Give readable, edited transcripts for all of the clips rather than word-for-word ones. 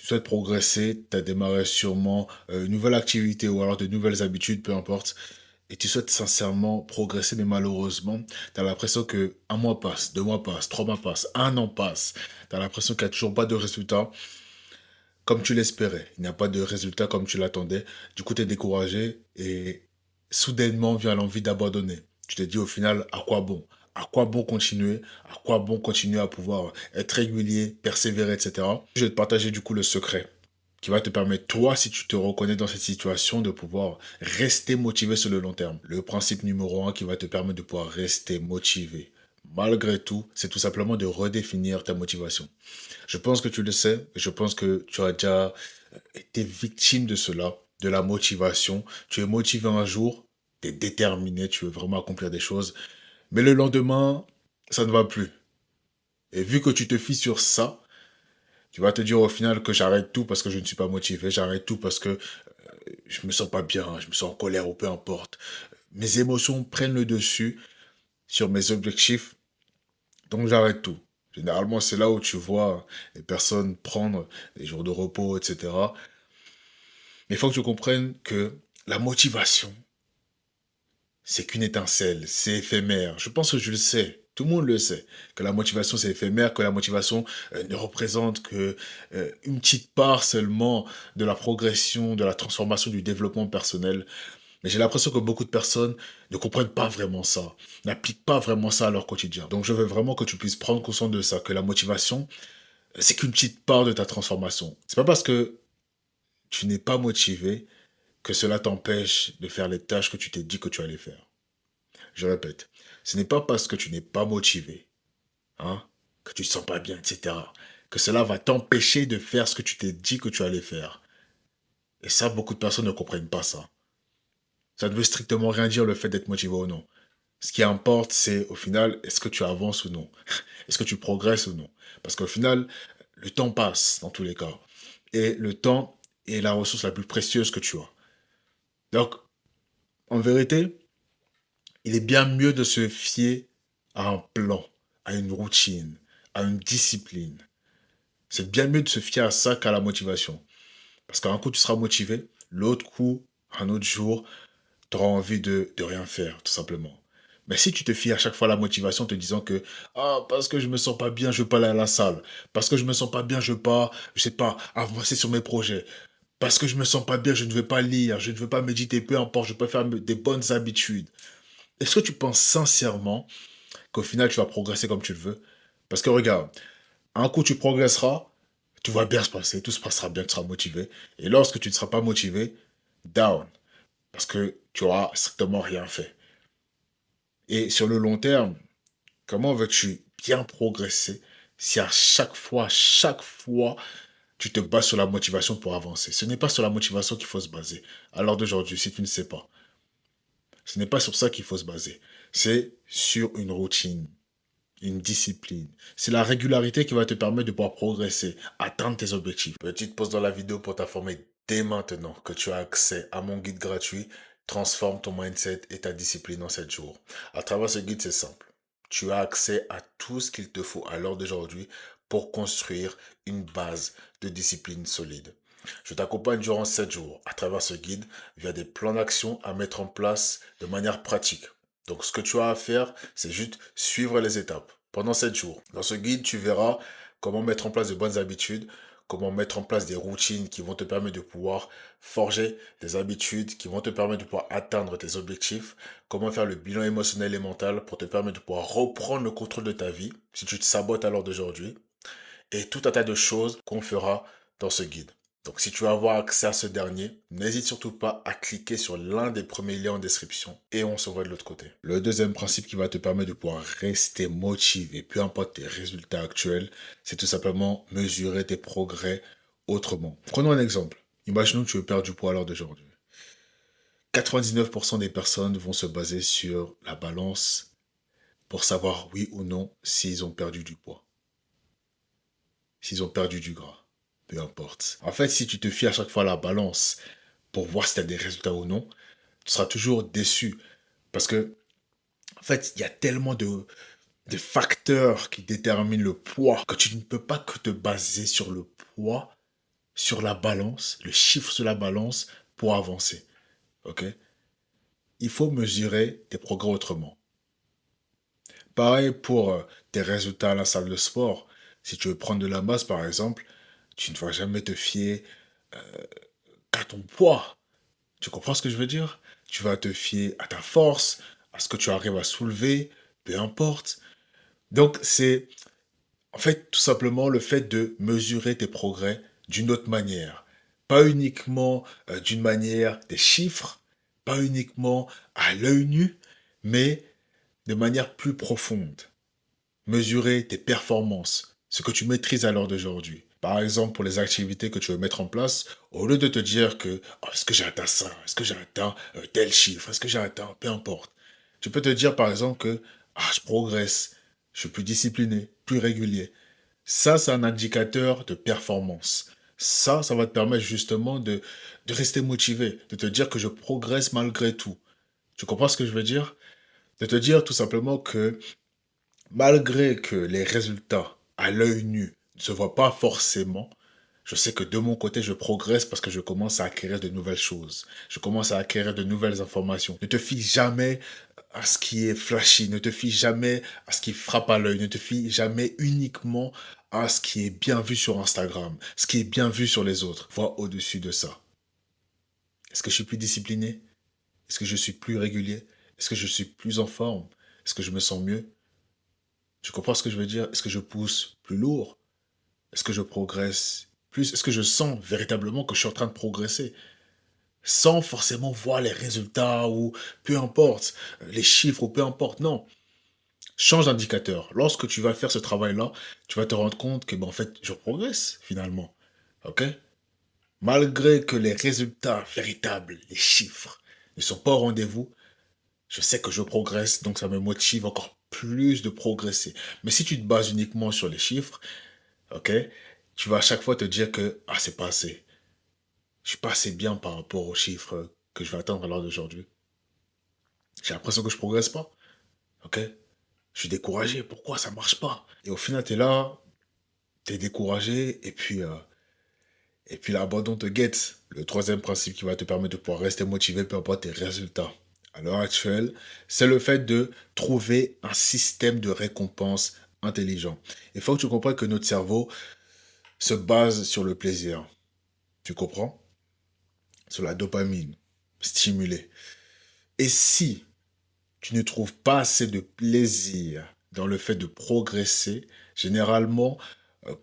souhaites progresser, tu as démarré sûrement une nouvelle activité ou alors de nouvelles habitudes, peu importe, et tu souhaites sincèrement progresser, mais malheureusement, tu as l'impression que un mois passe, 2 mois passent, 3 mois passent, un an passe. Tu as l'impression qu'il n'y a toujours pas de résultat comme tu l'espérais. Il n'y a pas de résultat comme tu l'attendais. Du coup, tu es découragé et soudainement vient l'envie d'abandonner. Tu te dis au final, à quoi bon? À quoi bon continuer? À quoi bon continuer à pouvoir être régulier, persévérer, etc. Je vais te partager du coup le secret qui va te permettre, toi, si tu te reconnais dans cette situation, de pouvoir rester motivé sur le long terme. Le principe numéro un qui va te permettre de pouvoir rester motivé, malgré tout, c'est tout simplement de redéfinir ta motivation. Je pense que tu le sais, je pense que tu as déjà été victime de cela, de la motivation. Tu es motivé un jour, tu es déterminé, tu veux vraiment accomplir des choses, mais le lendemain, ça ne va plus. Et vu que tu te fies sur ça, tu vas te dire au final que j'arrête tout parce que je ne suis pas motivé, j'arrête tout parce que je me sens pas bien, je me sens en colère ou peu importe. Mes émotions prennent le dessus sur mes objectifs, donc j'arrête tout. Généralement, c'est là où tu vois les personnes prendre des jours de repos, etc. Mais il faut que tu comprennes que la motivation, c'est qu'une étincelle, c'est éphémère. Je pense que je le sais. Tout le monde le sait, que la motivation c'est éphémère, que la motivation ne représente que une petite part seulement de la progression, de la transformation, du développement personnel. Mais j'ai l'impression que beaucoup de personnes ne comprennent pas vraiment ça, n'appliquent pas vraiment ça à leur quotidien. Donc je veux vraiment que tu puisses prendre conscience de ça, que la motivation, c'est qu'une petite part de ta transformation. C'est pas parce que tu n'es pas motivé que cela t'empêche de faire les tâches que tu t'es dit que tu allais faire. Je répète, ce n'est pas parce que tu n'es pas motivé, hein, que tu ne te sens pas bien, etc., que cela va t'empêcher de faire ce que tu t'es dit que tu allais faire. Et ça, beaucoup de personnes ne comprennent pas ça. Ça ne veut strictement rien dire le fait d'être motivé ou non. Ce qui importe, c'est au final, est-ce que tu avances ou non? Est-ce que tu progresses ou non? Parce qu'au final, le temps passe dans tous les cas. Et le temps est la ressource la plus précieuse que tu as. Donc, en vérité, il est bien mieux de se fier à un plan, à une routine, à une discipline. C'est bien mieux de se fier à ça qu'à la motivation. Parce qu'un coup, tu seras motivé, l'autre coup, un autre jour, tu auras envie de rien faire, tout simplement. Mais si tu te fies à chaque fois à la motivation, te disant que ah, parce que je me sens pas bien, je veux pas aller à la salle. Parce que je me sens pas bien, je veux pas, je sais pas, avancer sur mes projets. Parce que je me sens pas bien, je ne veux pas lire, je ne veux pas méditer, peu importe, je peux faire des bonnes habitudes. Est-ce que tu penses sincèrement qu'au final, tu vas progresser comme tu le veux? Parce que regarde, un coup, tu progresseras, tout va bien se passer, tout se passera bien, tu seras motivé. Et lorsque tu ne seras pas motivé, down. Parce que tu auras strictement rien fait. Et sur le long terme, comment veux-tu bien progresser si à chaque fois, tu te bases sur la motivation pour avancer? Ce n'est pas sur la motivation qu'il faut se baser. À l'heure d'aujourd'hui, si tu ne sais pas. Ce n'est pas sur ça qu'il faut se baser. C'est sur une routine, une discipline. C'est la régularité qui va te permettre de pouvoir progresser, atteindre tes objectifs. Petite pause dans la vidéo pour t'informer dès maintenant que tu as accès à mon guide gratuit. Transforme ton mindset et ta discipline en 7 jours. À travers ce guide, c'est simple. Tu as accès à tout ce qu'il te faut à l'heure d'aujourd'hui pour construire une base de discipline solide. Je t'accompagne durant 7 jours à travers ce guide via des plans d'action à mettre en place de manière pratique. Donc ce que tu as à faire, c'est juste suivre les étapes pendant 7 jours. Dans ce guide, tu verras comment mettre en place de bonnes habitudes, comment mettre en place des routines qui vont te permettre de pouvoir forger des habitudes qui vont te permettre de pouvoir atteindre tes objectifs, comment faire le bilan émotionnel et mental pour te permettre de pouvoir reprendre le contrôle de ta vie si tu te sabotes à l'heure d'aujourd'hui, et tout un tas de choses qu'on fera dans ce guide. Donc si tu veux avoir accès à ce dernier, n'hésite surtout pas à cliquer sur l'un des premiers liens en description et on se voit de l'autre côté. Le deuxième principe qui va te permettre de pouvoir rester motivé, peu importe tes résultats actuels, c'est tout simplement mesurer tes progrès autrement. Prenons un exemple. Imaginons que tu veux perdre du poids à l'heure d'aujourd'hui. 99% des personnes vont se baser sur la balance pour savoir oui ou non s'ils ont perdu du poids, s'ils ont perdu du gras. Peu importe. En fait, si tu te fies à chaque fois à la balance pour voir si tu as des résultats ou non, tu seras toujours déçu. Parce que, en fait, il y a tellement de facteurs qui déterminent le poids que tu ne peux pas que te baser sur le poids sur la balance, le chiffre sur la balance pour avancer. OK? Il faut mesurer tes progrès autrement. Pareil pour tes résultats à la salle de sport. Si tu veux prendre de la masse, par exemple, tu ne vas jamais te fier qu'à ton poids. Tu comprends ce que je veux dire? Tu vas te fier à ta force, à ce que tu arrives à soulever, peu importe. Donc, c'est en fait tout simplement le fait de mesurer tes progrès d'une autre manière. Pas uniquement d'une manière des chiffres, pas uniquement à l'œil nu, mais de manière plus profonde. Mesurer tes performances, ce que tu maîtrises à l'heure d'aujourd'hui. Par exemple, pour les activités que tu veux mettre en place, au lieu de te dire que oh, est-ce que j'ai atteint ça, est-ce que j'ai atteint tel chiffre, est-ce que j'ai atteint, peu importe. Tu peux te dire par exemple que ah, je progresse, je suis plus discipliné, plus régulier. Ça, c'est un indicateur de performance. Ça va te permettre justement de rester motivé, de te dire que je progresse malgré tout. Tu comprends ce que je veux dire? De te dire tout simplement que malgré que les résultats à l'œil nu ne se voient pas forcément, je sais que de mon côté, je progresse parce que je commence à acquérir de nouvelles choses. Je commence à acquérir de nouvelles informations. Ne te fie jamais à ce qui est flashy, ne te fie jamais à ce qui frappe à l'œil, ne te fie jamais uniquement à ce qui est bien vu sur Instagram, ce qui est bien vu sur les autres. Vois au-dessus de ça. Est-ce que je suis plus discipliné? Est-ce que je suis plus régulier? Est-ce que je suis plus en forme? Est-ce que je me sens mieux? Tu comprends ce que je veux dire? Est-ce que je pousse plus lourd? Est-ce que je progresse plus? Est-ce que je sens véritablement que je suis en train de progresser? Sans forcément voir les résultats ou peu importe, les chiffres ou peu importe, non. Change d'indicateur. Lorsque tu vas faire ce travail-là, tu vas te rendre compte que, ben, en fait, je progresse finalement. OK? Malgré que les résultats véritables, les chiffres, ne sont pas au rendez-vous, je sais que je progresse, donc ça me motive encore plus de progresser. Mais si tu te bases uniquement sur les chiffres, OK, tu vas à chaque fois te dire que ah, c'est pas assez. Je suis pas assez bien par rapport aux chiffres que je vais atteindre à l'heure d'aujourd'hui. J'ai l'impression que je progresse pas. OK? Je suis découragé. Pourquoi ça marche pas? Et au final, tu es là, tu es découragé, et puis l'abandon te guette. Le troisième principe qui va te permettre de pouvoir rester motivé, peu importe tes résultats. À l'heure actuelle, c'est le fait de trouver un système de récompense intelligent. Il faut que tu comprennes que notre cerveau se base sur le plaisir. Tu comprends? Sur la dopamine, stimulée. Et si tu ne trouves pas assez de plaisir dans le fait de progresser, généralement,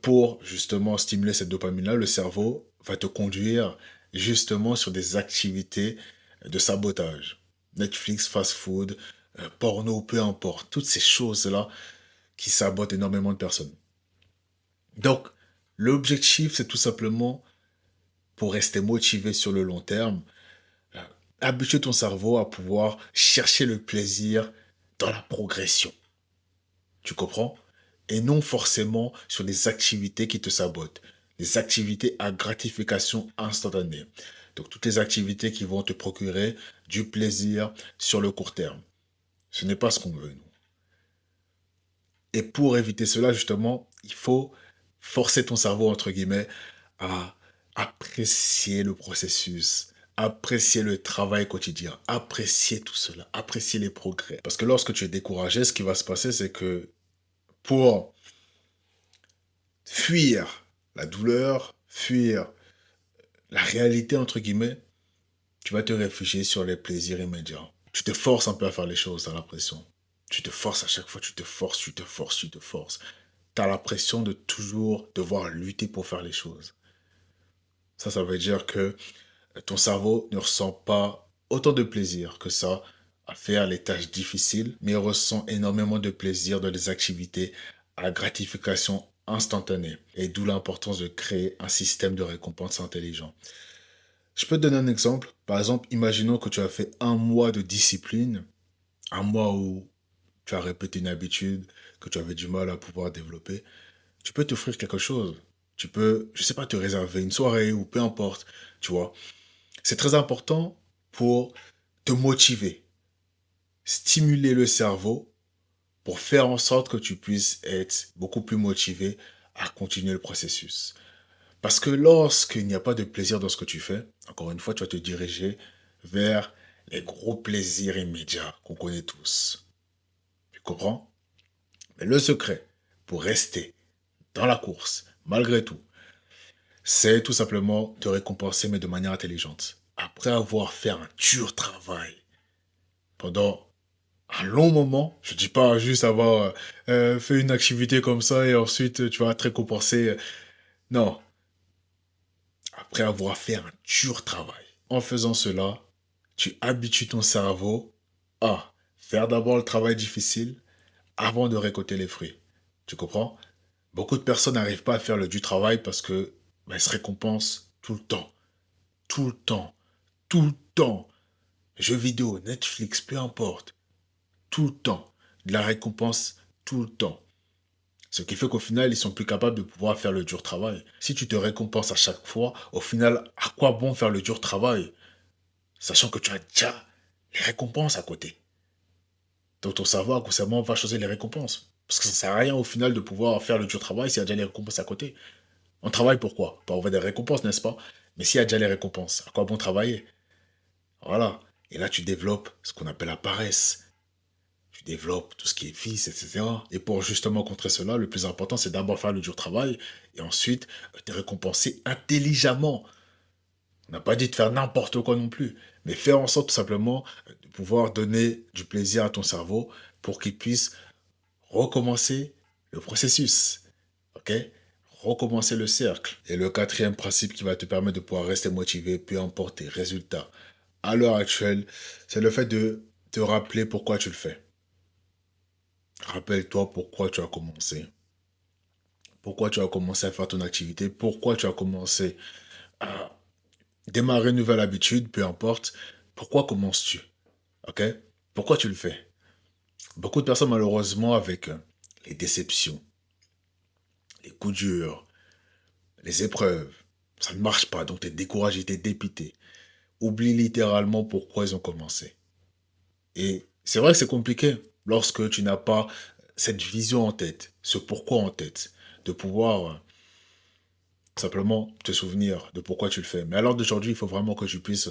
pour justement stimuler cette dopamine-là, le cerveau va te conduire justement sur des activités de sabotage. Netflix, fast-food, porno, peu importe. Toutes ces choses-là qui sabotent énormément de personnes. Donc, l'objectif, c'est tout simplement, pour rester motivé sur le long terme, habituer ton cerveau à pouvoir chercher le plaisir dans la progression. Tu comprends? Et non forcément sur les activités qui te sabotent. Les activités à gratification instantanée. Donc toutes les activités qui vont te procurer du plaisir sur le court terme. Ce n'est pas ce qu'on veut, nous. Et pour éviter cela, justement, il faut forcer ton cerveau, entre guillemets, à apprécier le processus, apprécier le travail quotidien, apprécier tout cela, apprécier les progrès. Parce que lorsque tu es découragé, ce qui va se passer, c'est que pour fuir la douleur, fuir la réalité, entre guillemets, tu vas te réfugier sur les plaisirs immédiats. Tu te forces un peu à faire les choses, t'as l'impression. Tu te forces à chaque fois, tu te forces, tu te forces, tu te forces. Tu as l'impression de toujours devoir lutter pour faire les choses. Ça veut dire que ton cerveau ne ressent pas autant de plaisir que ça à faire les tâches difficiles, mais il ressent énormément de plaisir dans les activités à gratification instantanée. Et d'où l'importance de créer un système de récompense intelligent. Je peux te donner un exemple. Par exemple, imaginons que tu as fait un mois de discipline, un mois où tu as répété une habitude que tu avais du mal à pouvoir développer. Tu peux t'offrir quelque chose. Tu peux, je sais pas, te réserver une soirée ou peu importe, tu vois. C'est très important pour te motiver, stimuler le cerveau pour faire en sorte que tu puisses être beaucoup plus motivé à continuer le processus. Parce que lorsqu'il n'y a pas de plaisir dans ce que tu fais, encore une fois, tu vas te diriger vers les gros plaisirs immédiats qu'on connaît tous. Tu comprends? Mais le secret pour rester dans la course, malgré tout, c'est tout simplement te récompenser, mais de manière intelligente. Après avoir fait un dur travail pendant un long moment, je dis pas juste avoir fait une activité comme ça et ensuite tu vas te récompenser. Non, après avoir fait un dur travail. En faisant cela, tu habitues ton cerveau à faire d'abord le travail difficile avant de récolter les fruits. Tu comprends? Beaucoup de personnes n'arrivent pas à faire le du travail parce que elles se récompensent tout le temps. Tout le temps. Tout le temps. Jeux vidéo, Netflix, peu importe. Tout le temps. De la récompense tout le temps. Ce qui fait qu'au final, ils sont plus capables de pouvoir faire le dur travail. Si tu te récompenses à chaque fois, au final, à quoi bon faire le dur travail? Sachant que tu as déjà les récompenses à côté. Donc ton cerveau, inconsciemment, va choisir les récompenses. Parce que ça sert à rien au final de pouvoir faire le dur travail s'il y a déjà les récompenses à côté. On travaille pourquoi? Pour avoir des récompenses, n'est-ce pas? Mais s'il y a déjà les récompenses, à quoi bon travailler? Voilà. Et là, tu développes ce qu'on appelle la paresse. Tu développes tout ce qui est vice, etc. Et pour justement contrer cela, le plus important, c'est d'abord faire le dur travail et ensuite te récompenser intelligemment. On n'a pas dit de faire n'importe quoi non plus, mais faire en sorte tout simplement de pouvoir donner du plaisir à ton cerveau pour qu'il puisse recommencer le processus. OK? Recommencer le cercle. Et le quatrième principe qui va te permettre de pouvoir rester motivé, peu importe tes résultats à l'heure actuelle, c'est le fait de te rappeler pourquoi tu le fais. Rappelle-toi pourquoi tu as commencé. Pourquoi tu as commencé à faire ton activité. Pourquoi tu as commencé à démarrer une nouvelle habitude, peu importe. Pourquoi commences-tu? OK? Pourquoi tu le fais? Beaucoup de personnes, malheureusement, avec les déceptions, les coups durs, les épreuves, ça ne marche pas, donc tu es découragé, tu es dépité. Oublie littéralement pourquoi ils ont commencé. Et c'est vrai que c'est compliqué lorsque tu n'as pas cette vision en tête, ce pourquoi en tête, de pouvoir simplement te souvenir de pourquoi tu le fais. Mais à l'heure d'aujourd'hui, il faut vraiment que tu puisses,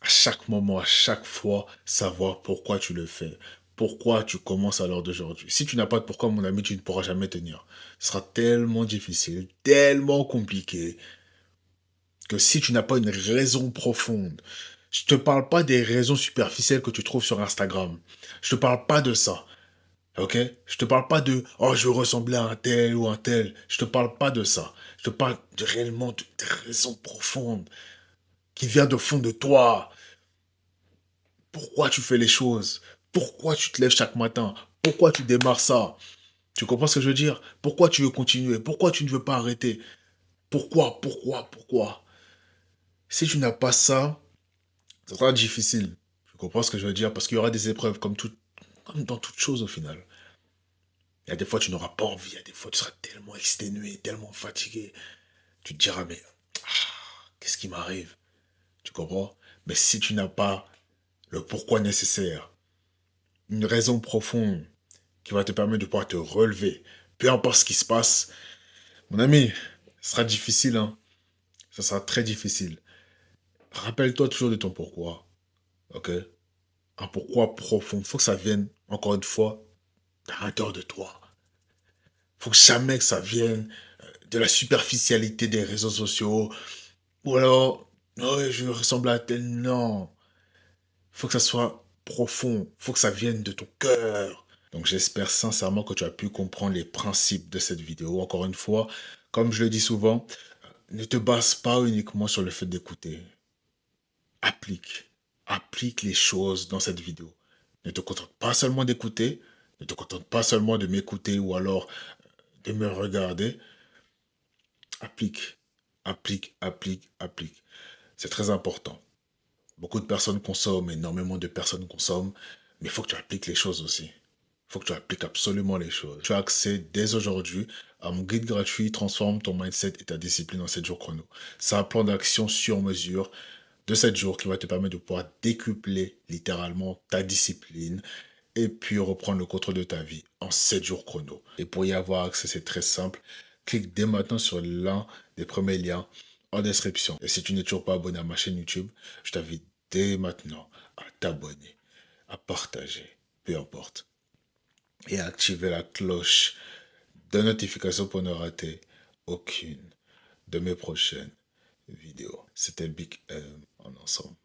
à chaque moment, à chaque fois, savoir pourquoi tu le fais. Pourquoi tu commences à l'heure d'aujourd'hui. Si tu n'as pas de pourquoi, mon ami, tu ne pourras jamais tenir. Ce sera tellement difficile, tellement compliqué, que si tu n'as pas une raison profonde, je te parle pas des raisons superficielles que tu trouves sur Instagram. Je te parle pas de ça. OK? Je te parle pas de oh je veux ressembler à un tel ou un tel. Je te parle pas de ça. Je te parle réellement de raisons profondes qui viennent de fond de toi. Pourquoi tu fais les choses? Pourquoi tu te lèves chaque matin? Pourquoi tu démarres ça? Tu comprends ce que je veux dire? Pourquoi tu veux continuer? Pourquoi tu ne veux pas arrêter? Pourquoi? Si tu n'as pas ça, ça sera difficile. Tu comprends ce que je veux dire? Parce qu'il y aura des épreuves comme dans toute chose au final. Il y a des fois tu n'auras pas envie, il y a des fois tu seras tellement exténué, tellement fatigué. Tu te diras mais qu'est-ce qui m'arrive? Tu comprends? Mais si tu n'as pas le pourquoi nécessaire, une raison profonde qui va te permettre de pouvoir te relever, peu importe ce qui se passe, mon ami, ce sera difficile, hein. Ça sera très difficile. Rappelle-toi toujours de ton pourquoi, ok? Un pourquoi profond. Faut que ça vienne, encore une fois, à l'intérieur de toi. Faut jamais que ça vienne de la superficialité des réseaux sociaux. Ou alors, oh, je ressemble à tel. Non. Faut que ça soit profond. Faut que ça vienne de ton cœur. Donc j'espère sincèrement que tu as pu comprendre les principes de cette vidéo. Encore une fois, comme je le dis souvent, ne te base pas uniquement sur le fait d'écouter. Applique. Applique les choses dans cette vidéo. Ne te contente pas seulement d'écouter. Ne te contente pas seulement de m'écouter ou alors de me regarder. Applique. Applique. C'est très important. Beaucoup de personnes consomment, énormément de personnes consomment, mais il faut que tu appliques les choses aussi. Il faut que tu appliques absolument les choses. Tu as accès dès aujourd'hui à mon guide gratuit Transforme ton mindset et ta discipline en 7 jours chrono. C'est un plan d'action sur mesure de 7 jours qui va te permettre de pouvoir décupler littéralement ta discipline et puis reprendre le contrôle de ta vie en 7 jours chrono. Et pour y avoir accès, c'est très simple. clique dès maintenant sur l'un des premiers liens en description. Et si tu n'es toujours pas abonné à ma chaîne YouTube, je t'invite dès maintenant à t'abonner, à partager, peu importe, et à activer la cloche de notification pour ne rater aucune de mes prochaines vidéos. C'était Big M en ensemble.